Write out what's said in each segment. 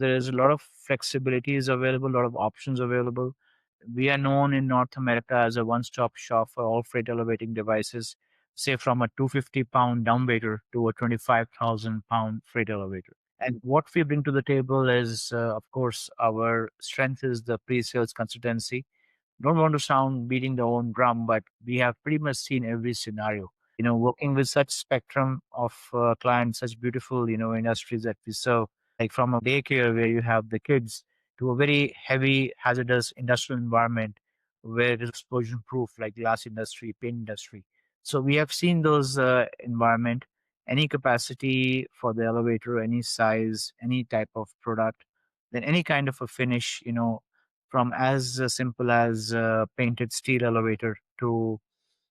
There is a lot of flexibility is available, a lot of options available. We are known in North America as a one-stop shop for all freight elevating devices, say from a 250-pound dumbwaiter to a 25,000-pound freight elevator. And what we bring to the table is, of course, our strength is the pre-sales consultancy. Don't want to sound beating the own drum, but we have pretty much seen every scenario. Working with such spectrum of clients, such beautiful, industries that we serve, like from a daycare where you have the kids to a very heavy hazardous industrial environment where it is explosion proof, like glass industry, paint industry. So we have seen those environment, any capacity for the elevator, any size, any type of product, then any kind of a finish, from as simple as painted steel elevator to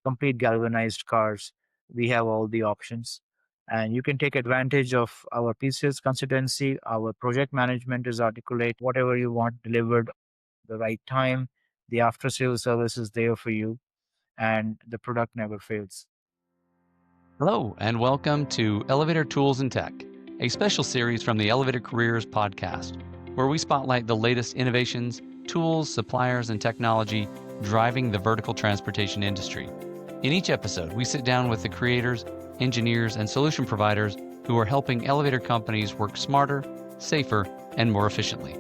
complete galvanized cars. We have all the options. And you can take advantage of our PCS consultancy. Our project management is articulate. Whatever you want delivered the right time, the after sales service is there for you, and the product never fails. Hello, and welcome to Elevator Tools and Tech, a special series from the Elevator Careers podcast, where we spotlight the latest innovations, tools, suppliers, and technology driving the vertical transportation industry. In each episode, we sit down with the creators, engineers, and solution providers who are helping elevator companies work smarter, safer, and more efficiently.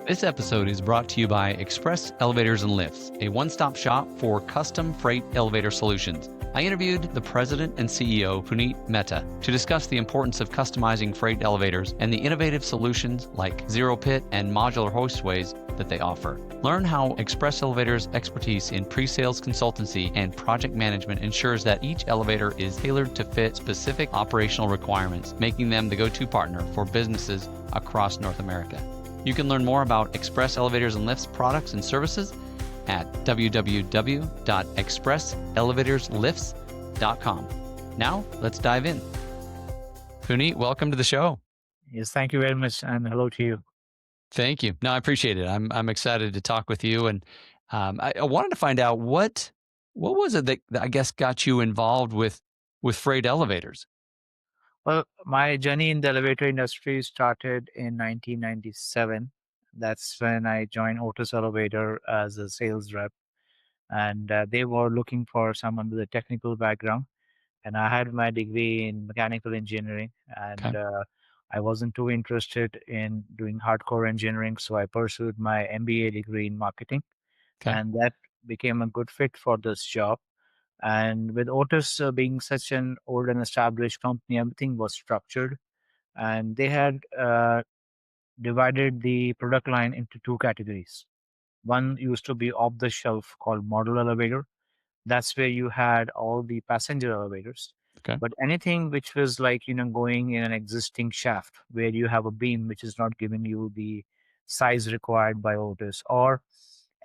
This episode is brought to you by Express Elevators and Lifts, a one-stop shop for custom freight elevator solutions. I interviewed the president and CEO, Puneet Mehta, to discuss the importance of customizing freight elevators and the innovative solutions like zero pit and modular hoistways that they offer. Learn how Express Elevators' expertise in pre-sales consultancy and project management ensures that each elevator is tailored to fit specific operational requirements, making them the go-to partner for businesses across North America. You can learn more about Express Elevators and Lifts products and services at www.expresselevatorsLifts.com. Now, let's dive in. Puneet, welcome to the show. Yes, thank you very much, and hello to you. Thank you. No, I appreciate it. I'm excited to talk with you, and I wanted to find out what was it that I guess got you involved with freight elevators. Well, my journey in the elevator industry started in 1997. That's when I joined Otis Elevator as a sales rep, and they were looking for someone with a technical background. And I had my degree in mechanical engineering, Okay. and I wasn't too interested in doing hardcore engineering, so I pursued my MBA degree in marketing, Okay. and that became a good fit for this job. And with Otis being such an old and established company, everything was structured, and they had divided the product line into two categories. One used to be off the shelf called model elevator. That's where you had all the passenger elevators. Okay. But anything which was like, going in an existing shaft where you have a beam which is not giving you the size required by Otis, or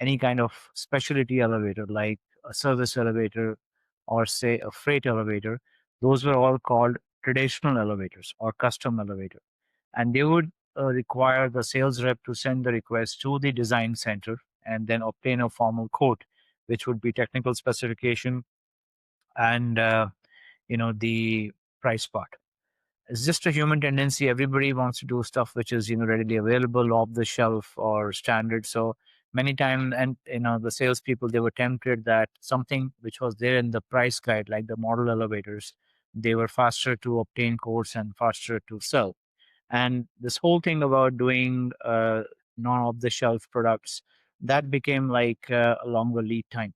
any kind of specialty elevator like a service elevator or say a freight elevator, those were all called traditional elevators or custom elevator. And they would require the sales rep to send the request to the design center and then obtain a formal quote, which would be technical specification and the price part. It's just a human tendency. Everybody wants to do stuff which is readily available, off the shelf or standard. So many times, and the salespeople, they were tempted that something which was there in the price guide, like the model elevators, they were faster to obtain quotes and faster to sell. And this whole thing about doing non off the shelf products, that became like a longer lead time.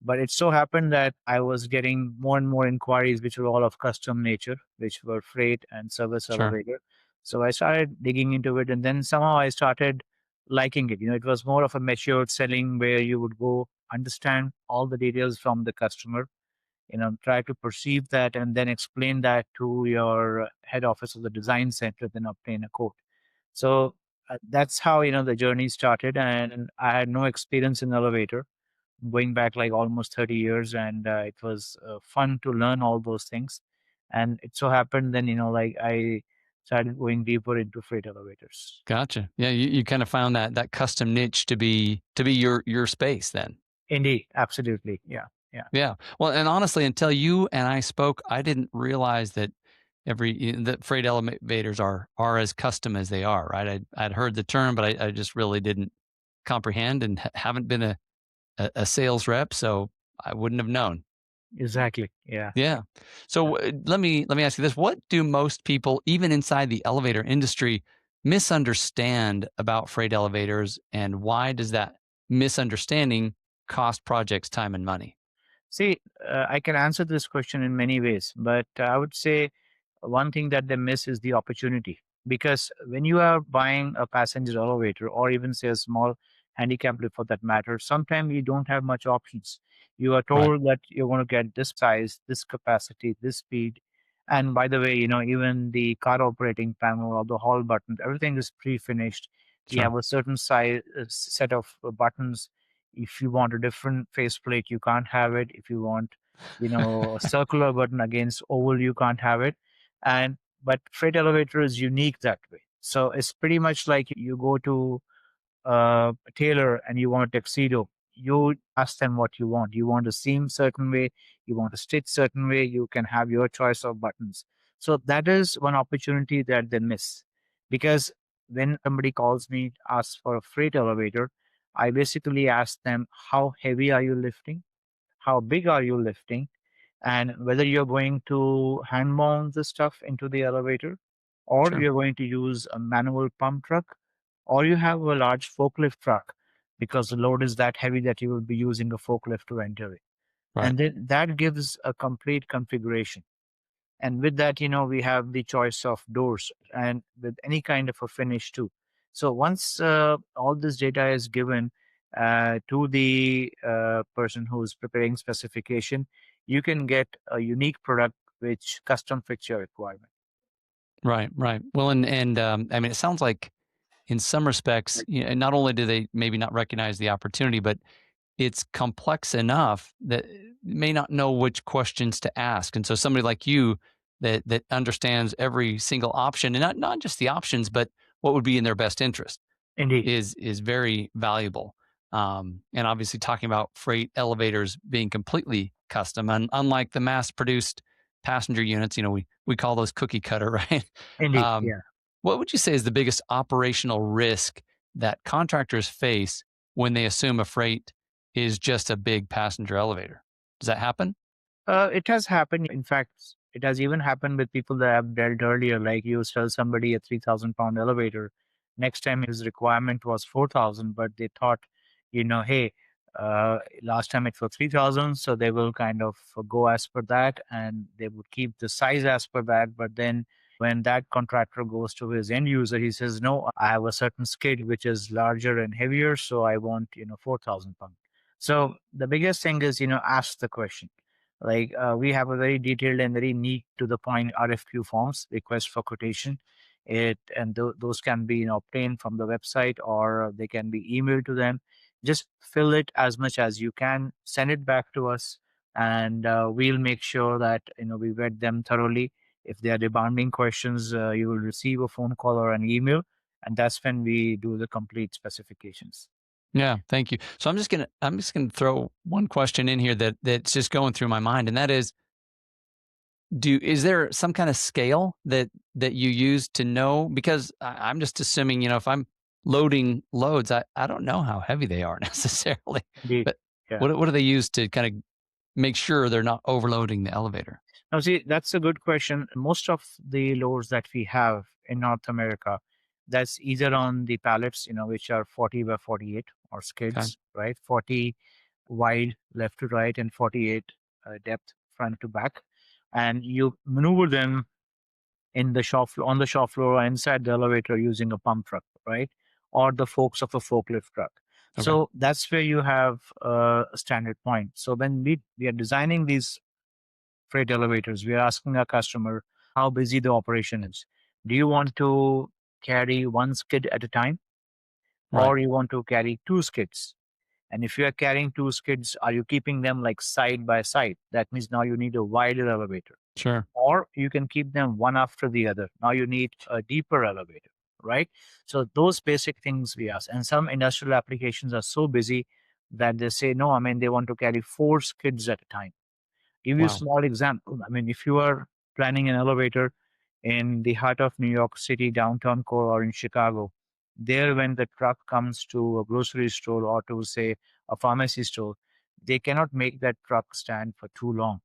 But it so happened that I was getting more and more inquiries, which were all of custom nature, which were freight and service Sure. elevator. So I started digging into it, and then somehow I started liking it. It was more of a matured selling where you would go understand all the details from the customer, try to perceive that and then explain that to your head office of the design center, then obtain a quote. So that's how, the journey started. And I had no experience in elevator going back like almost 30 years, and it was fun to learn all those things. And it so happened then, like I started going deeper into freight elevators. Gotcha. Yeah, you kind of found that custom niche to be your space then. Indeed, absolutely. Yeah. Yeah. Yeah. Well, and honestly, until you and I spoke, I didn't realize that the freight elevators are as custom as they are, right? I'd heard the term, but I just really didn't comprehend and haven't been a sales rep, so I wouldn't have known. Exactly. Yeah. Yeah. So let me ask you this: what do most people, even inside the elevator industry, misunderstand about freight elevators, and why does that misunderstanding cost projects time and money? See, I can answer this question in many ways, but I would say one thing that they miss is the opportunity. Because when you are buying a passenger elevator or even say a small handicap lift for that matter, sometimes you don't have much options. You are Right. told that you're going to get this size, this capacity, this speed. And by the way, even the car operating panel or the hall buttons, everything is pre-finished. You Sure. have a certain size set of buttons. If you want a different faceplate, you can't have it. If you want, a circular button against oval, you can't have it. And but freight elevator is unique that way. So it's pretty much like you go to a tailor and you want a tuxedo. You ask them what you want. You want to seam certain way. You want to stitch certain way. You can have your choice of buttons. So that is one opportunity that they miss, because when somebody calls me asks for a freight elevator, I basically ask them how heavy are you lifting, how big are you lifting, and whether you're going to hand mount the stuff into the elevator, or Sure. you're going to use a manual pump truck, or you have a large forklift truck, because the load is that heavy that you will be using a forklift to enter it. Right. And then that gives a complete configuration. And with that, we have the choice of doors and with any kind of a finish too. So once all this data is given to the person who's preparing specification, you can get a unique product which custom fits your requirement. Right. Right. Well, and I mean, it sounds like in some respects, not only do they maybe not recognize the opportunity, but it's complex enough that may not know which questions to ask. And so somebody like you that understands every single option, and not just the options, but what would be in their best interest, Indeed. is very valuable. And obviously, talking about freight elevators being completely custom, and unlike the mass-produced passenger units, we call those cookie cutter, right? Indeed. Um, Yeah. what would you say is the biggest operational risk that contractors face when they assume a freight is just a big passenger elevator? Does that happen? It has happened. In fact, it has even happened with people that I've dealt earlier. Like you sell somebody a 3,000 pound elevator. Next time his requirement was 4,000, but they thought, hey, last time it was 3,000. So they will kind of go as per that and they would keep the size as per that. But then when that contractor goes to his end user, he says, no, I have a certain skid which is larger and heavier. So I want, 4,000 pound. So the biggest thing is, ask the question. Like we have a very detailed and very neat to the point RFQ forms, request for quotation. Those can be obtained from the website or they can be emailed to them. Just fill it as much as you can, send it back to us, and we'll make sure that we vet them thoroughly. If they are demanding questions, you will receive a phone call or an email, and that's when we do the complete specifications. Yeah, thank you. So I'm just gonna throw one question in here that's just going through my mind, and that is, is there some kind of scale that you use to know? Because I'm just assuming, if I'm loading loads, I don't know how heavy they are necessarily, Indeed. but Yeah. what do they use to kind of make sure they're not overloading the elevator? Now, see, that's a good question. Most of the loads that we have in North America, that's either on the pallets, which are 40 by 48 or Okay. skids, right? 40 wide left to right and 48 depth front to back. And you maneuver them in the shop floor, on the shop floor or inside the elevator using a pump truck, right? Or the forks of a forklift truck. Okay. So that's where you have a standard point. So when we are designing these freight elevators, we are asking our customer how busy the operation is. Do you want to carry one skid at a time, Right. or you want to carry two skids? And if you are carrying two skids, are you keeping them like side by side? That means now you need a wider elevator. Sure. Or you can keep them one after the other. Now you need a deeper elevator, right? So those basic things we ask. And some industrial applications are so busy that they say, no, I mean, they want to carry four skids at a time. Give you a Wow. small example. I mean, if you are planning an elevator, in the heart of New York City, downtown core, or in Chicago. There, when the truck comes to a grocery store or to, say, a pharmacy store, they cannot make that truck stand for too long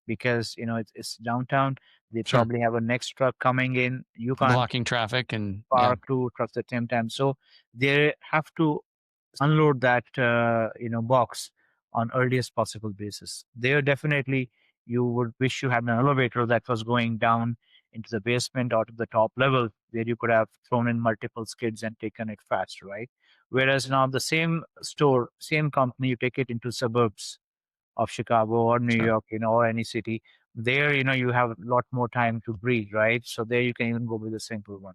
because, it's downtown. They Sure. probably have a next truck coming in. You can't Blocking traffic and yeah, park two trucks at the same time. So they have to unload that box on earliest possible basis. There definitely you would wish you had an elevator that was going down into the basement or to the top level where you could have thrown in multiple skids and taken it fast, right? Whereas now the same store, same company, you take it into suburbs of Chicago or New sure. York, or any city. There, you have a lot more time to breathe, right? So there you can even go with a simple one.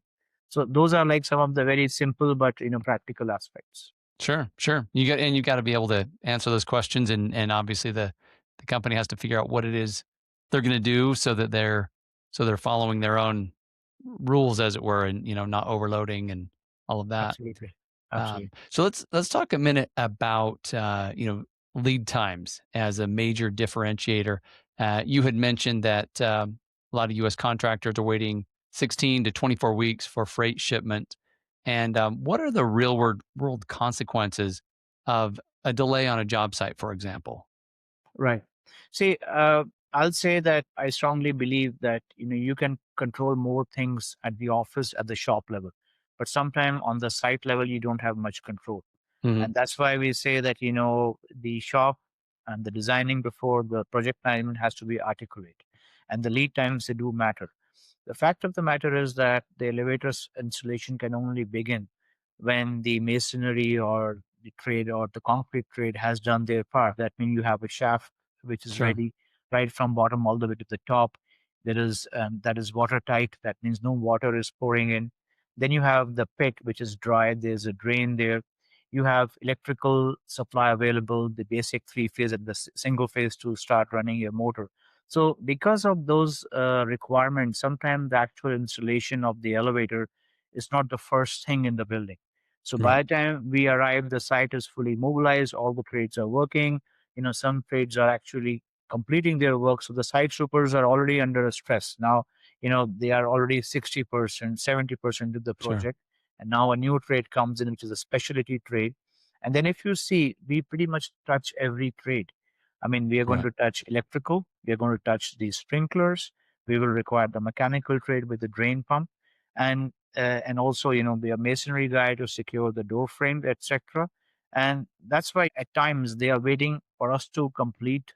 So those are like some of the very simple but practical aspects. Sure, sure. You got to be able to answer those questions, and obviously the company has to figure out what it is they're going to do so that they're following their own rules, as it were, and not overloading and all of that. Absolutely. Absolutely. So let's talk a minute about lead times as a major differentiator. You had mentioned that a lot of U.S. contractors are waiting 16 to 24 weeks for freight shipment. And what are the real world consequences of a delay on a job site, for example? Right. See, I'll say that I strongly believe that you can control more things at the office at the shop level, but sometime on the site level you don't have much control. Hmm. And that's why we say that, the shop and the designing before the project management has to be articulate. And the lead times, they do matter. The fact of the matter is that the elevator's installation can only begin when the masonry or the trade or the concrete trade has done their part. That means you have a shaft which is Sure. ready right from bottom all the way to the top. That is watertight. That means no water is pouring in. Then you have the pit which is dry. There's a drain there. You have electrical supply available, the basic three phase and the single phase to start running your motor. So because of those requirements, sometimes the actual installation of the elevator is not the first thing in the building. So Right. by the time we arrive, the site is fully mobilized, all the trades are working. Some trades are actually completing their work. So the site troopers are already under a stress. Now, they are already 60%, 70% of the Sure. project. And now a new trade comes in, which is a specialty trade. And then if you see, we pretty much touch every trade. I mean, we are going Right. to touch electrical, we are going to touch the sprinklers, we will require the mechanical trade with the drain pump, and also, the masonry guy to secure the door frame, etc. And that's why at times they are waiting for us to complete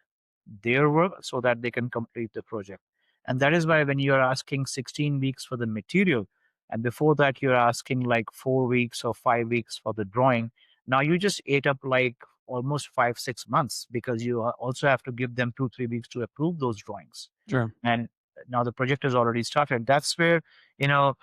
their work so that they can complete the project. And that is why when you are asking 16 weeks for the material, and before that you're asking like 4 weeks or 5 weeks for the drawing, now you just ate up like almost 5 6 months because you also have to give them 2 3 weeks to approve those drawings. Sure. And now the project has already started. That's where you know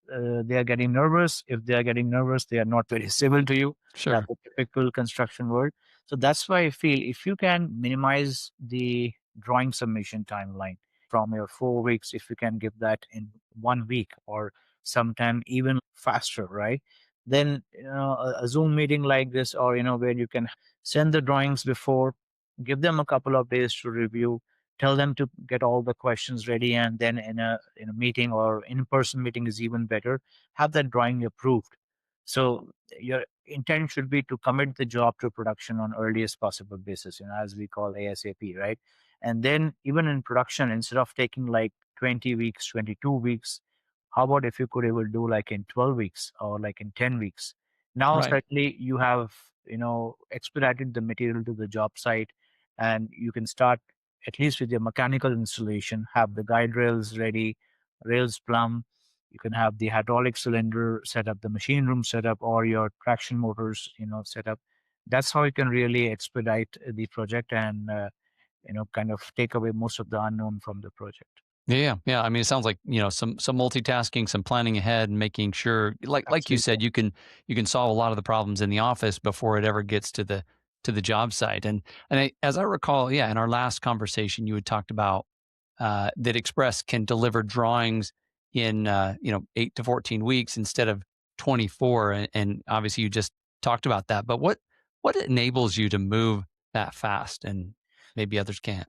they are getting nervous. If they are getting nervous, they are not very civil to you. That's Sure. a typical construction word. So that's why I feel if you can minimize the drawing submission timeline from your 4 weeks, if you can give that in 1 week or sometime even faster, right? Then a Zoom meeting like this, or where you can send the drawings before, give them a couple of days to review, tell them to get all the questions ready, and then in a meeting or in-person meeting is even better, have that drawing approved. So your intent should be to commit the job to production on earliest possible basis, as we call ASAP, right? And then even in production, instead of taking like 20 weeks, 22 weeks, how about if you could able do like in 12 weeks or like in 10 weeks? Now Right. certainly you have expedited the material to the job site, and you can start at least with your mechanical installation, have the guide rails ready, rails plumb. You can have the hydraulic cylinder set up, the machine room set up, or your traction motors, set up. That's how you can really expedite the project and, kind of take away most of the unknown from the project. Yeah, yeah, yeah. I mean, it sounds like some multitasking, some planning ahead, and making sure, like you Absolutely. said, you can solve a lot of the problems in the office before it ever gets to the job site. As I recall, yeah, in our last conversation, you had talked about that Express can deliver drawings in 8 to 14 weeks instead of 24, and obviously you just talked about that. But what enables you to move that fast, and maybe others can't?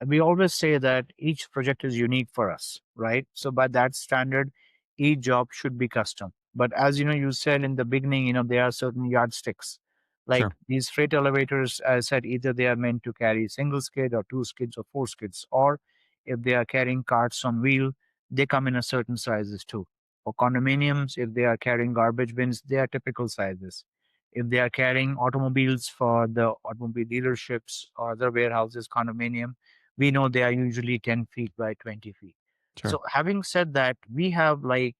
we always say that each project is unique for us, right? So by that standard, each job should be custom. But as you know, you said in the beginning, there are certain yardsticks. Like Sure. these freight elevators, as I said, either they are meant to carry single skid or two skids or four skids, or if they are carrying carts on wheel, they come in a certain sizes too. For condominiums, if they are carrying garbage bins, they are typical sizes. If they are carrying automobiles for the automobile dealerships or other warehouses, condominium, we know they are usually 10 feet by 20 feet. Sure. So having said that, we have like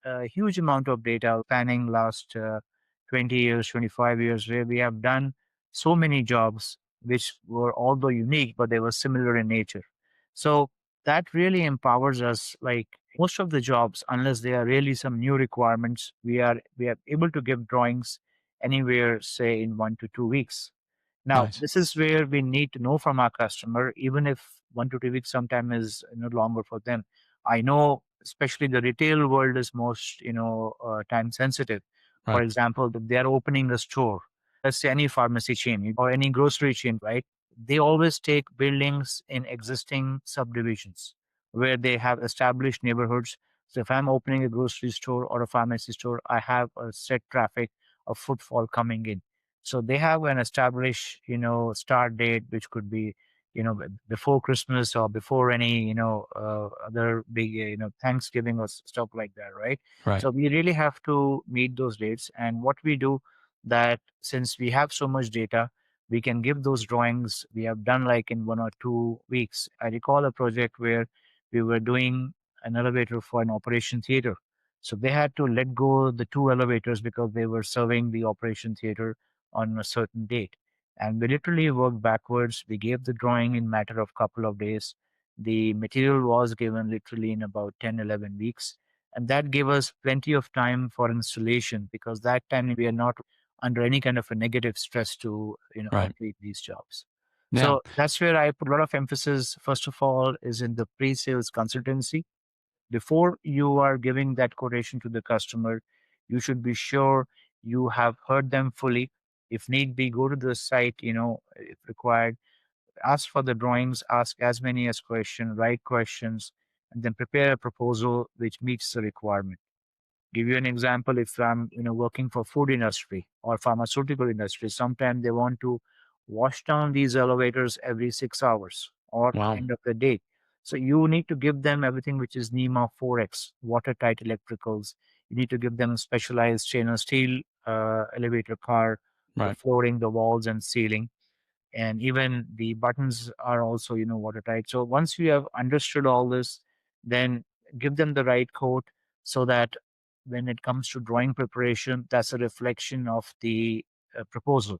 a huge amount of data spanning last 20 years, 25 years, where we have done so many jobs which were although unique, but they were similar in nature. So that really empowers us. Like most of the jobs, unless there are really some new requirements, we are able to give drawings anywhere, say in 1 to 2 weeks. Now, Nice. this is where we need to know from our customer, even if 1 to 2 weeks sometime is no longer for them. I know, especially the retail world is most, time sensitive. For Right. example, if they are opening a store, let's say any pharmacy chain or any grocery chain, right? They always take buildings in existing subdivisions where they have established neighborhoods. So if I'm opening a grocery store or a pharmacy store, I have a set traffic of footfall coming in. So they have an established, start date, which could be, before Christmas or before any, other big, Thanksgiving or stuff like that, right? Right. So we really have to meet those dates. And what we do that since we have so much data, we can give those drawings. We have done like in 1 or 2 weeks. I recall a project where we were doing an elevator for an operation theater. So they had to let go the two elevators because they were serving the operation theater on a certain date. And we literally worked backwards. We gave the drawing in matter of couple of days. The material was given literally in about 10, 11 weeks. And that gave us plenty of time for installation because that time we are not under any kind of a negative stress to, Right. complete these jobs. Yeah. So that's where I put a lot of emphasis, first of all, is in the pre-sales consultancy. Before you are giving that quotation to the customer, you should be sure you have heard them fully. If need be, go to the site, if required, ask for the drawings, ask as many as questions, write questions, and then prepare a proposal which meets the requirement. Give you an example, if I'm working for food industry or pharmaceutical industry, sometimes they want to wash down these elevators every 6 hours or Wow. end of the day. So you need to give them everything which is NEMA 4X, watertight electricals. You need to give them specialized stainless steel elevator car, the Right. flooring, the walls and ceiling, and even the buttons are also watertight. So once you have understood all this, then give them the right code so that when it comes to drawing preparation, that's a reflection of the proposal.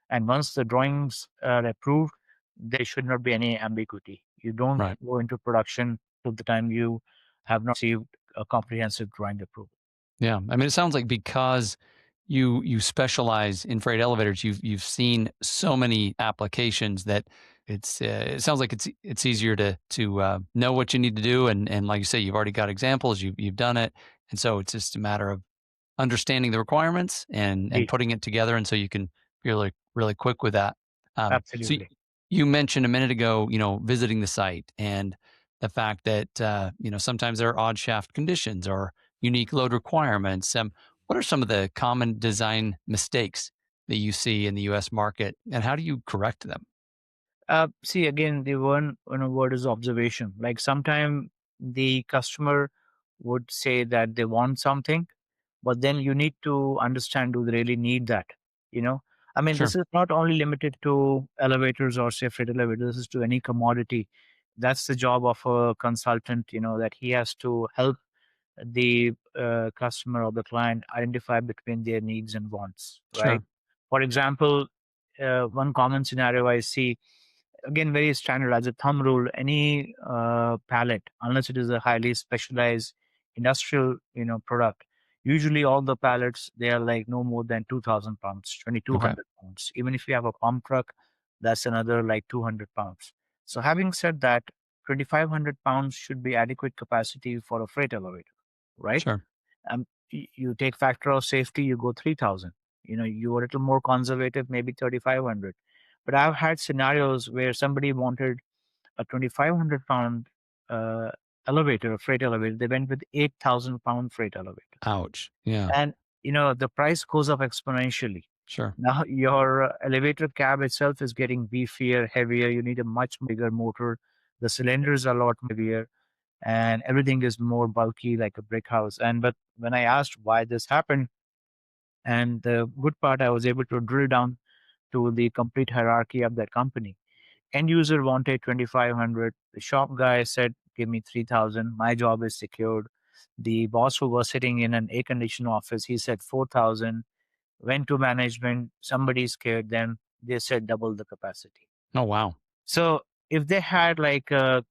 And once the drawings are approved, there should not be any ambiguity. You don't Right. go into production till the time you have not received a comprehensive drawing approval. Yeah. I mean, it sounds like because you specialize in freight elevators, you've seen so many applications that it sounds like it's easier to know what you need to do, and like you say, you've already got examples, you've done it, and so it's just a matter of understanding the requirements and Indeed. putting it together, and so you can be really quick with that. So Absolutely. you mentioned a minute ago, visiting the site and the fact that sometimes there are odd shaft conditions or unique load requirements. What are some of the common design mistakes that you see in the U.S. market, and how do you correct them? See, again, the one word is observation. Like sometime the customer would say that they want something, but then you need to understand, do they really need that? You know, I mean, this Sure. is not only limited to elevators or say freight elevators. This is to any commodity. That's the job of a consultant. That he has to help the customer or the client identify between their needs and wants. Right. Sure. For example, one common scenario I see, again very standard as a thumb rule, any pallet, unless it is a highly specialized industrial product, usually all the pallets they are like no more than 2000 pounds, Okay. 2200 pounds. Even if you have a pump truck, that's another like 200 pounds. So having said that, 2500 pounds should be adequate capacity for a freight elevator, right? Sure. You take factor of safety, you go 3000. You are a little more conservative, maybe 3500. But I've had scenarios where somebody wanted a 2,500 pound uh, elevator, a freight elevator. They went with 8,000 pound freight elevator. Ouch. Yeah. And, the price goes up exponentially. Sure. Now, your elevator cab itself is getting beefier, heavier. You need a much bigger motor. The cylinders are a lot heavier, and everything is more bulky, like a brick house. But when I asked why this happened, and the good part, I was able to drill down to the complete hierarchy of that company. End user wanted 2,500. The shop guy said, "Give me 3,000. My job is secured." The boss who was sitting in an air conditioned office, he said 4,000. Went to management. Somebody scared them. They said double the capacity. Oh, wow. So if they had like a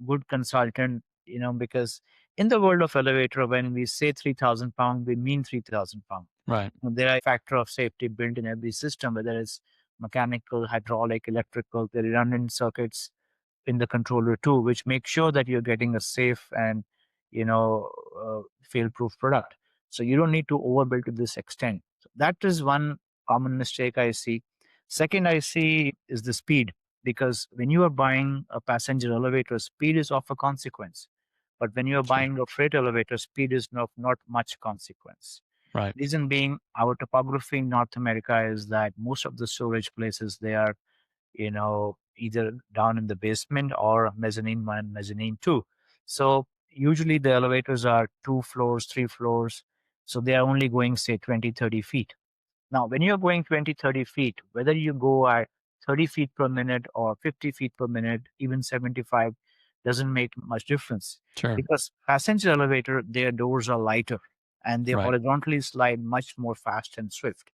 good consultant, because in the world of elevator, when we say 3,000 pound, we mean 3,000 pound. Right. There are factor of safety built in every system, whether it's mechanical, hydraulic, electrical, the redundant circuits in the controller too, which make sure that you're getting a safe and you know fail-proof product. So you don't need to overbuild to this extent. So that is one common mistake I see. Second, I see is the speed, because when you are buying a passenger elevator, speed is of a consequence. But when you are Sure. buying a freight elevator, speed is not much consequence. Right. Reason being, our topography in North America is that most of the storage places, they are either down in the basement or mezzanine one, mezzanine two. So usually the elevators are 2 floors, 3 floors. So they are only going, say, 20, 30 feet. Now, when you're going 20, 30 feet, whether you go at 30 feet per minute or 50 feet per minute, even 75, doesn't make much difference, Sure. because passenger elevator, their doors are lighter and they Right. horizontally slide much more fast and swift.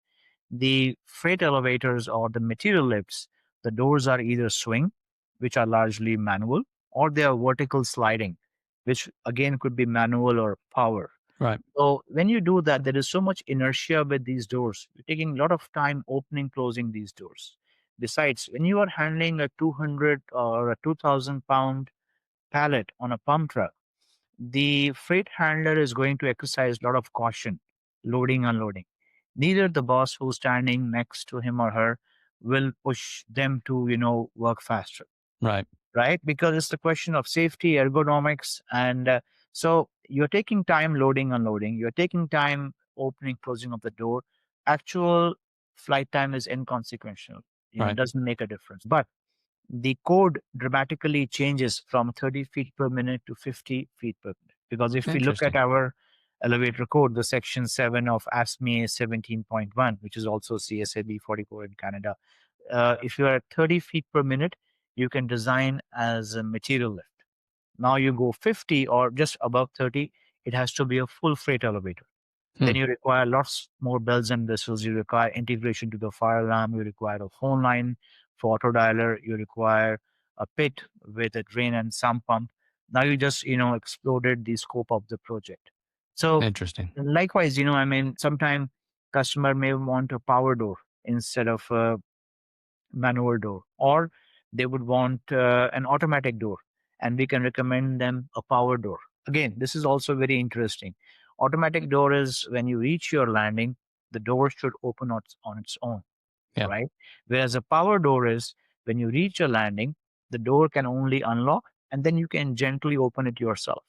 The freight elevators or the material lifts, the doors are either swing, which are largely manual, or they are vertical sliding, which again could be manual or power. Right. So when you do that, there is so much inertia with these doors. You're taking a lot of time opening, closing these doors. Besides, when you are handling a 200 or a 2,000 pound pallet on a pump truck, the freight handler is going to exercise a lot of caution, loading, unloading. Neither the boss who's standing next to him or her will push them to, work faster, Right. right? Because it's the question of safety, ergonomics. And so you're taking time loading, unloading, you're taking time opening, closing of the door. Actual flight time is inconsequential, Right. doesn't make a difference. But the code dramatically changes from 30 feet per minute to 50 feet per minute. Because if we look at Interesting. our elevator code, the section 7 of ASME 17.1, which is also CSAB 44 in Canada, if you are at 30 feet per minute, you can design as a material lift. Now you go 50 or just above 30, it has to be a full freight elevator. Hmm. Then you require lots more bells and whistles. You require integration to the fire alarm. You require a phone line for auto dialer. You require a pit with a drain and sump pump. Now you just, exploded the scope of the project. So Interesting. likewise, sometimes customer may want a power door instead of a manual door, or they would want an automatic door, and we can recommend them a power door. Again, this is also very interesting. Automatic door is when you reach your landing, the door should open on its own, Yeah. right? Whereas a power door is when you reach your landing, the door can only unlock, and then you can gently open it yourself.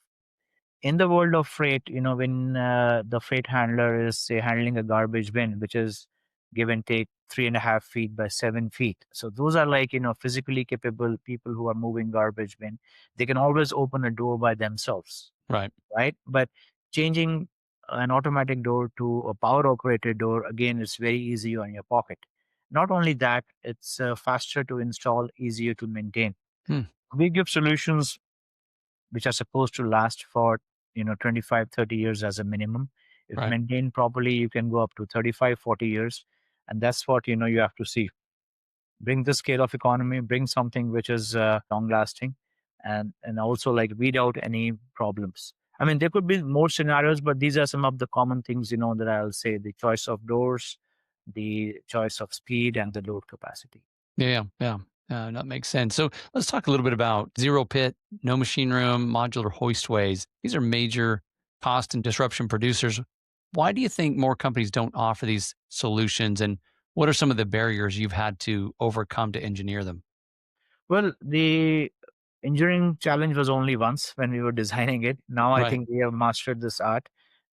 In the world of freight, when the freight handler is, say, handling a garbage bin, which is give and take 3.5 feet by 7 feet. So those are like, physically capable people who are moving garbage bin. They can always open a door by themselves, Right. right? But changing an automatic door to a power operated door, again, is very easy on your pocket. Not only that, it's faster to install, easier to maintain. Hmm. We give solutions which are supposed to last for 25, 30 years as a minimum. If Right. maintained properly, you can go up to 35, 40 years. And that's what you have to see. Bring the scale of economy, bring something which is long lasting, and also like weed out any problems. I mean, there could be more scenarios, but these are some of the common things that I'll say: the choice of doors, the choice of speed, and the load capacity. Yeah. Yeah. That makes sense. So let's talk a little bit about zero pit, no machine room, modular hoistways. These are major cost and disruption producers. Why do you think more companies don't offer these solutions? And what are some of the barriers you've had to overcome to engineer them? Well, the Engineering challenge was only once when we were designing it. Now I Right. think we have mastered this art.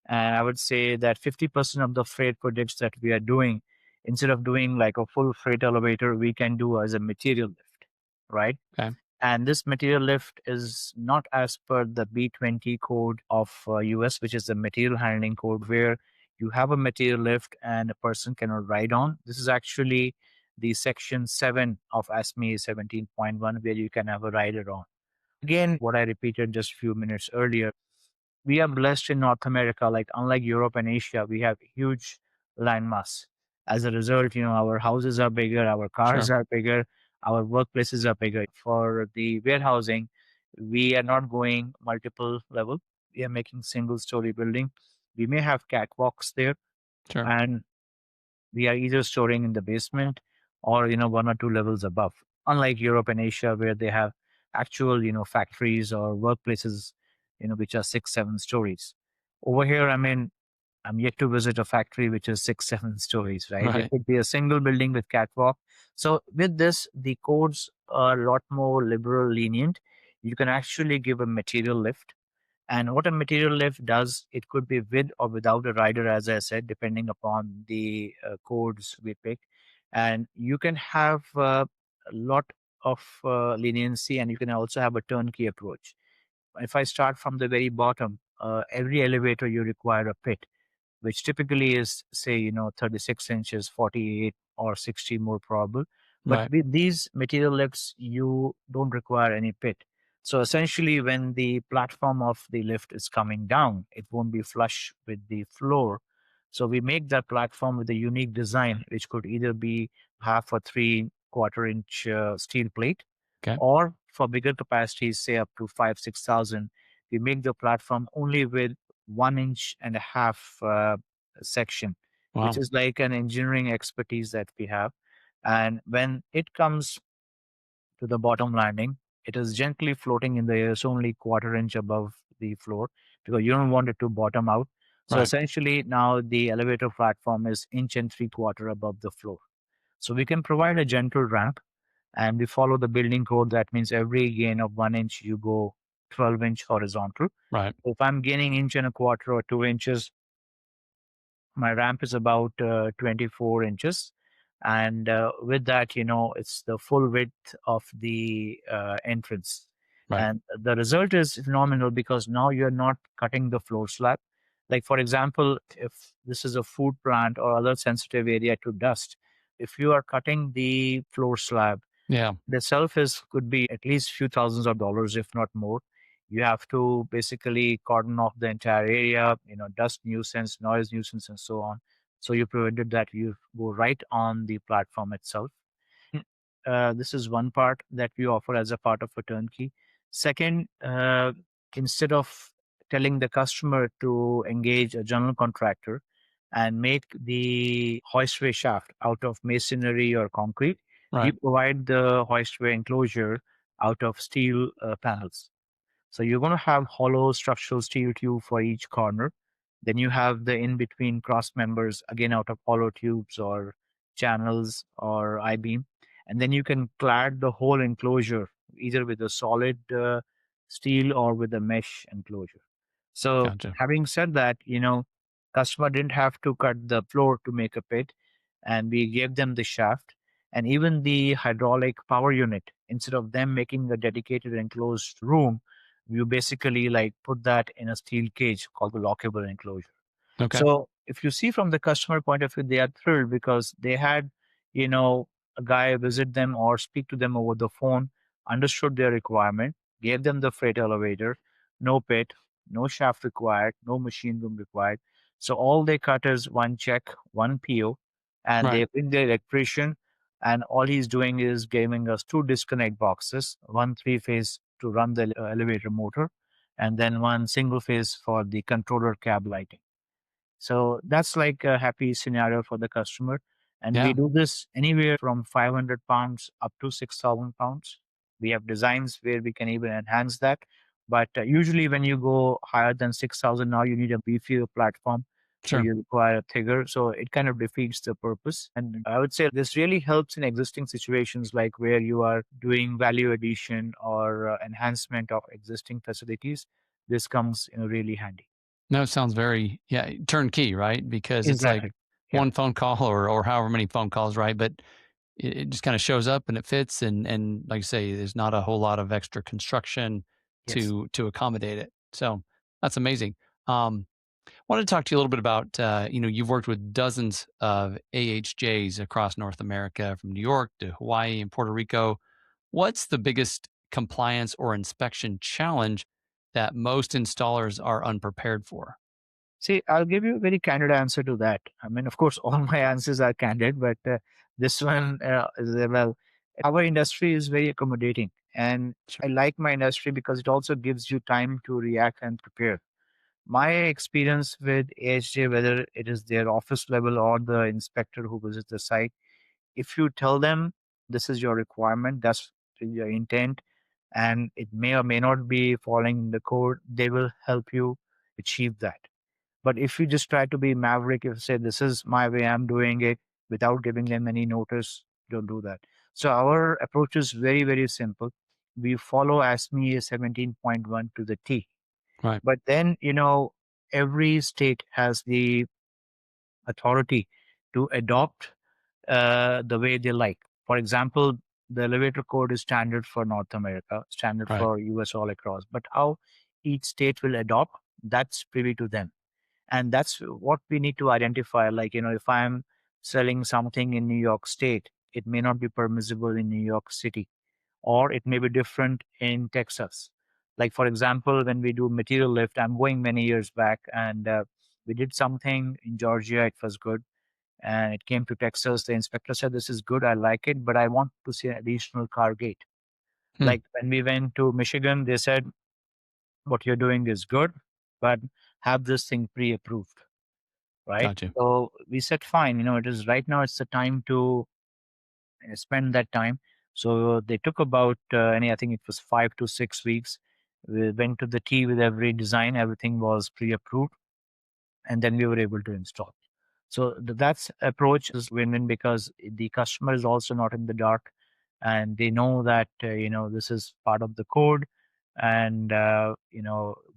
And I would say that 50% of the freight projects that we are doing, instead of doing like a full freight elevator, we can do as a material lift, right? Okay. And this material lift is not as per the B20 code of US, which is the material handling code, where you have a material lift and a person cannot ride on. This is actually the section 7 of ASME 17.1, where you can have a rider on. Again, what I repeated just a few minutes earlier, we are blessed in North America, like unlike Europe and Asia, we have huge land mass. As a result, our houses are bigger, our cars Sure. are bigger, our workplaces are bigger. For the warehousing, we are not going multiple level. We are making single story building. We may have catwalks there, Sure. and we are either storing in the basement or one or two levels above, unlike Europe and Asia where they have actual factories or workplaces which are 6 7 stories. Over here, I mean, I'm yet to visit a factory which is 6 7 stories, right? It Right. could be a single building with catwalk. So with this, the codes are a lot more liberal, lenient. You can actually give a material lift, and what a material lift does, it could be with or without a rider, as I said, depending upon the codes we pick. And you can have a lot of leniency, and you can also have a turnkey approach. If I start from the very bottom, every elevator you require a pit, which typically is, say, 36 inches, 48 or 60 more probable. But Right. with these material lifts, you don't require any pit. So essentially, when the platform of the lift is coming down, it won't be flush with the floor. So we make that platform with a unique design, which could either be half or 3/4 inch steel plate, Okay. or for bigger capacities, say up to 5 6,000, we make the platform only with 1.5 inch section, which Wow. is like an engineering expertise that we have. And when it comes to the bottom landing, it is gently floating in the air, so only 1/4 inch above the floor, because you don't want it to bottom out. So Right. essentially, now the elevator platform is inch and 3/4 above the floor. So we can provide a gentle ramp, and we follow the building code. That means every gain of 1 inch, you go 12 inch horizontal. Right. If I'm gaining inch and a quarter or 2 inches, my ramp is about 24 inches. And with that, it's the full width of the entrance. Right. And the result is phenomenal because now you're not cutting the floor slab. Like, for example, if this is a food plant or other sensitive area to dust, if you are cutting the floor slab, Yeah. the itself is could be at least few thousands of dollars, if not more. You have to basically cordon off the entire area, dust nuisance, noise nuisance, and so on. So you prevented that. You go right on the platform itself. This is one part that we offer as a part of a turnkey. Second, instead of telling the customer to engage a general contractor and make the hoistway shaft out of masonry or concrete, we Right. provide the hoistway enclosure out of steel panels. So you're going to have hollow structural steel tube for each corner. Then you have the in between cross members, again out of hollow tubes or channels or I beam. And then you can clad the whole enclosure either with a solid steel or with a mesh enclosure. So Gotcha. having said that, customer didn't have to cut the floor to make a pit, and we gave them the shaft and even the hydraulic power unit. Instead of them making a dedicated enclosed room, you basically like put that in a steel cage called the lockable enclosure. Okay. So if you see from the customer point of view, they are thrilled because they had, you know, a guy visit them or speak to them over the phone, understood their requirement, gave them the freight elevator, no pit, no shaft required, no machine room required. So all they cut is one check, one PO, and Right. they bring the electrician, and all he's doing is giving us two disconnect boxes, one three-phase to run the elevator motor, and then one single phase for the controller cab lighting. So that's like a happy scenario for the customer. And we Yeah. do this anywhere from 500 pounds up to 6,000 pounds. We have designs where we can even enhance that. But usually, when you go higher than 6,000, now you need a beefier platform. so Sure. you require a thicker. So it kind of defeats the purpose. And I would say this really helps in existing situations like where you are doing value addition or enhancement of existing facilities. This comes really handy. No, it sounds very, yeah, turnkey, right? Because it's like Exactly. Yeah. one phone call or however many phone calls, right? But it just kind of shows up and it fits. And like you say, there's not a whole lot of extra construction Yes. to accommodate it. So that's amazing. Want to talk to you a little bit about, you've worked with dozens of AHJs across North America, from New York to Hawaii and Puerto Rico. What's the biggest compliance or inspection challenge that most installers are unprepared for? See, I'll give you a very candid answer to that. I mean, of course, all my answers are candid, but this one is well, our industry is very accommodating. And Sure. I like my industry because it also gives you time to react and prepare. My experience with AHJ, whether it is their office level or the inspector who visits the site, if you tell them this is your requirement, that's your intent, and it may or may not be following the code, they will help you achieve that. But if you just try to be maverick, if you say this is my way, I'm doing it without giving them any notice, don't do that. So our approach is very, very simple. We follow ASME 17.1 to the T. Right. But then, every state has the authority to adopt the way they like. For example, the elevator code is standard for North America, standard Right. for US all across. But how each state will adopt, that's privy to them. And that's what we need to identify. Like, if I'm selling something in New York State, it may not be permissible in New York City, or it may be different in Texas. Like, for example, when we do material lift, I'm going many years back, and we did something in Georgia. It was good. And it came to Texas. The inspector said, this is good. I like it, but I want to see an additional car gate. Hmm. Like when we went to Michigan, they said, what you're doing is good, but have this thing pre approved. Right. Gotcha. So we said, fine, it is right now, it's the time to spend that time. So they took about, I think it was 5 to 6 weeks. We went to the T with every design, everything was pre approved, and then we were able to install. So that's approach is win-win because the customer is also not in the dark, and they know that this is part of the code, and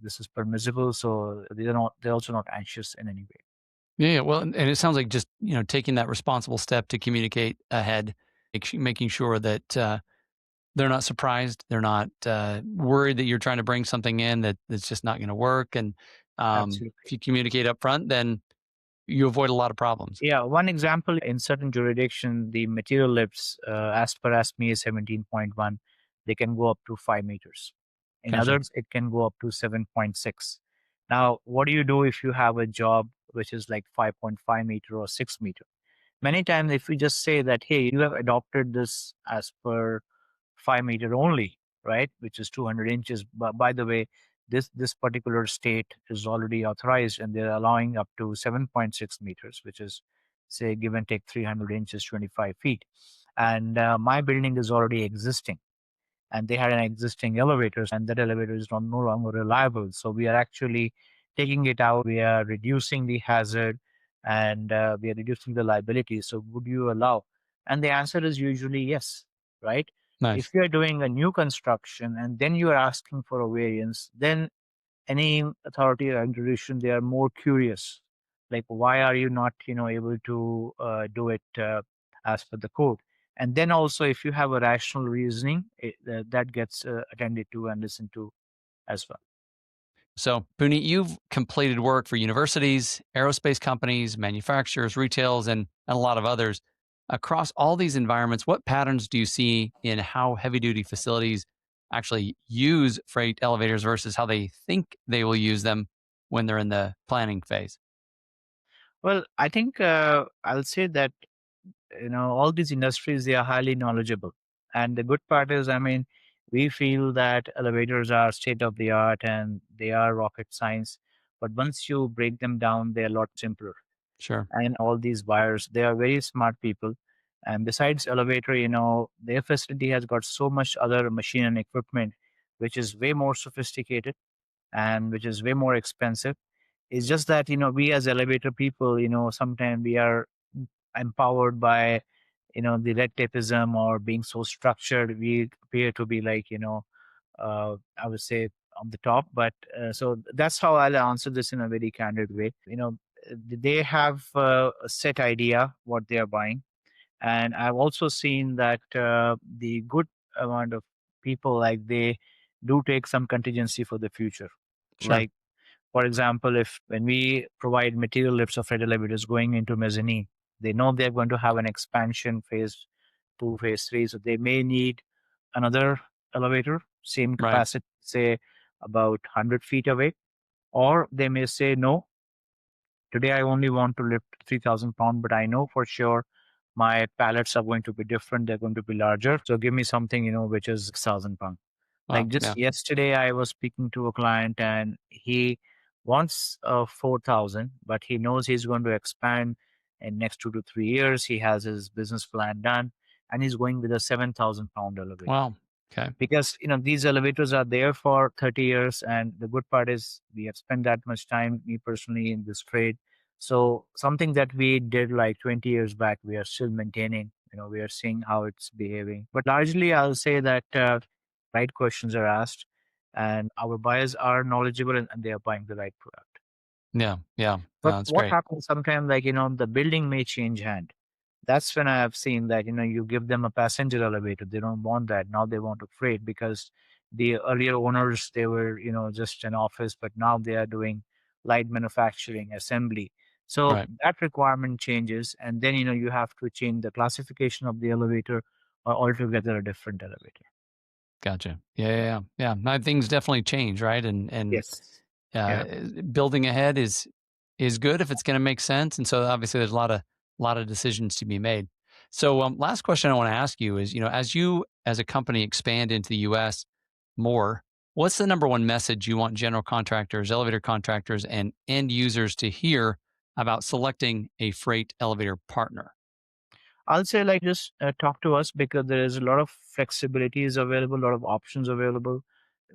this is permissible. So they're also not anxious in any way. Yeah, yeah. Well, and it sounds like just, taking that responsible step to communicate ahead, making sure that they're not surprised, they're not worried that you're trying to bring something in that's just not going to work. And if Absolutely. you communicate up front, then you avoid a lot of problems. Yeah, one example in certain jurisdiction, the material lifts, as per ASME 17.1, they can go up to 5 meters. In Gotcha. others, it can go up to 7.6. Now, what do you do if you have a job which is like 5.5 meter or 6 meter? Many times, if we just say that, hey, you have adopted this as per 5 meter only, right, which is 200 inches. But by the way, this particular state is already authorized, and they're allowing up to 7.6 meters, which is, say, give and take 300 inches, 25 feet. And my building is already existing, and they had an existing elevator, and that elevator is no longer reliable. So we are actually taking it out. We are reducing the hazard, and we are reducing the liability. So would you allow? And the answer is usually yes, right? If Nice. you are doing a new construction and then you are asking for a variance, then any authority or institution, they are more curious. Like, why are you not, able to do it as per the code? And then also, if you have a rational reasoning, that gets attended to and listened to as well. So, Puneet, you've completed work for universities, aerospace companies, manufacturers, retails, and a lot of others. Across all these environments, what patterns do you see in how heavy duty facilities actually use freight elevators versus how they think they will use them when they're in the planning phase? Well, I think I'll say that all these industries, they are highly knowledgeable, and the good part is, I mean, we feel that elevators are state of the art and they are rocket science, but once you break them down, they're a lot simpler. Sure. And all these buyers, they are very smart people. And besides elevator, their facility has got so much other machine and equipment which is way more sophisticated and which is way more expensive. It's just that, we as elevator people, sometimes we are empowered by, the red tapeism or being so structured. We appear to be like, I would say on the top. But so that's how I'll answer this in a very candid way. They have a set idea what they are buying. And I've also seen that the good amount of people, like, they do take some contingency for the future. Sure. Like, for example, if when we provide material lifts of freight elevators going into mezzanine, they know they're going to have an expansion phase two, phase three. So they may need another elevator, same Right. capacity, say about 100 feet away. Or they may say, no, today I only want to lift 3,000 pounds, but I know for sure my pallets are going to be different. They're going to be larger. So give me something, which is 6,000 pounds. Like Wow. just Yeah. yesterday, I was speaking to a client and he wants 4,000, but he knows he's going to expand in next 2 to 3 years. He has his business plan done and he's going with a 7,000 pound elevator Wow. Okay. because these elevators are there for 30 years, and the good part is we have spent that much time, me personally, in this trade. So something that we did like 20 years back, we are still maintaining. We are seeing how it's behaving, but largely I'll say that right questions are asked and our buyers are knowledgeable, and they are buying the right product. Yeah. Yeah. But That's what great. happens sometimes, like, the building may change hand. That's when I have seen that, you give them a passenger elevator. They don't want that. Now they want a freight because the earlier owners, they were, just an office, but now they are doing light manufacturing, assembly. So Right. that requirement changes. And then, you have to change the classification of the elevator or altogether a different elevator. Gotcha. Yeah. Yeah. Yeah. Yeah. Yeah. Now, things definitely change, right? And Yes. uh, Yeah. building ahead is good if it's going to make sense. And so obviously there's a lot of decisions to be made. So last question I want to ask you is, as you as a company expand into the US more, what's the number one message you want general contractors, elevator contractors, and end users to hear about selecting a freight elevator partner? I'll say, like, just talk to us because there is a lot of flexibilities available, a lot of options available.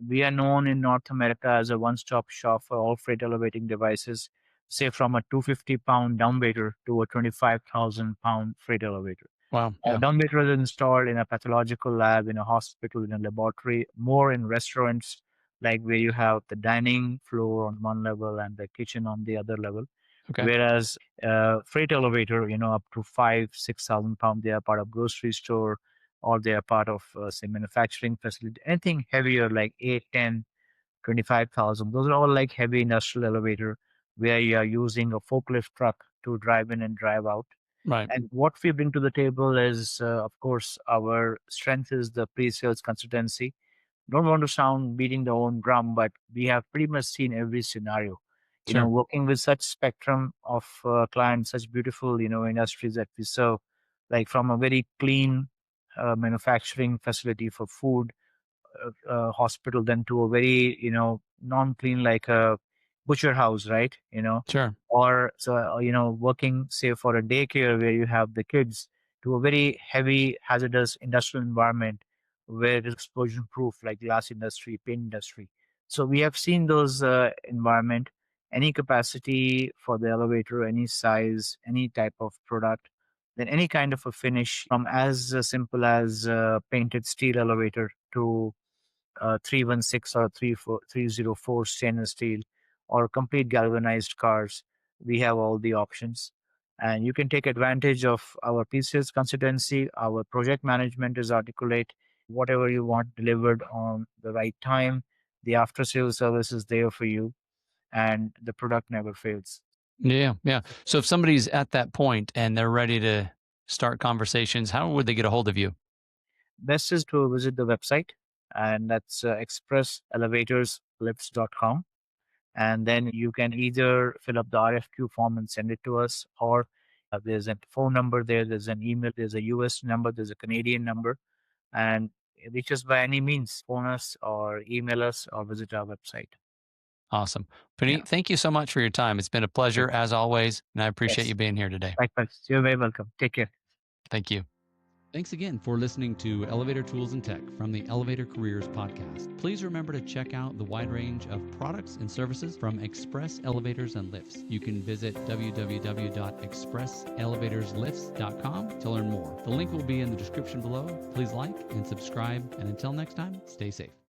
We are known in North America as a one-stop shop for all freight elevating devices, say from a 250-pound dumbwaiter to a 25,000-pound freight elevator. Wow. A Yeah. dumbwaiter is installed in a pathological lab, in a hospital, in a laboratory, more in restaurants, like where you have the dining floor on one level and the kitchen on the other level. Okay. Whereas freight elevator, up to 5, 6,000 pounds, they are part of grocery store or they are part of say manufacturing facility. Anything heavier like 8, 10, 25,000, those are all like heavy industrial elevator where you are using a forklift truck to drive in and drive out. Right. And what we bring to the table is, of course, our strength is the pre-sales consultancy. Don't want to sound beating the own drum, but we have pretty much seen every scenario. Sure. Working with such spectrum of clients, such beautiful, industries that we serve, like from a very clean manufacturing facility for food, hospital, then to a very non-clean like a butcher house, right? Sure. Or so working say for a daycare where you have the kids, to a very heavy hazardous industrial environment where it's explosion proof like glass industry, paint industry. So we have seen those environment, any capacity for the elevator, any size, any type of product, then any kind of a finish, from as simple as painted steel elevator to 316 or 304 stainless steel or complete galvanized cars. We have all the options. And you can take advantage of our PCS consultancy. Our project management is articulate. Whatever you want delivered on the right time, the after sales service is there for you, and the product never fails. Yeah. Yeah. So if somebody's at that point and they're ready to start conversations, how would they get a hold of you? Best is to visit the website, and that's expresselevatorslifts.com. And then you can either fill up the RFQ form and send it to us, or there's a phone number there, there's an email, there's a US number, there's a Canadian number, and reach us by any means. Phone us or email us or visit our website. Awesome. Yeah. Puneet, thank you so much for your time. It's been a pleasure Yes. as always, and I appreciate Yes. you being here today. Likewise. You're very welcome. Take care. Thank you. Thanks again for listening to Elevator Tools and Tech from the Elevator Careers Podcast. Please remember to check out the wide range of products and services from Express Elevators and Lifts. You can visit www.expresselevatorsLifts.com to learn more. The link will be in the description below. Please like and subscribe, and until next time, stay safe.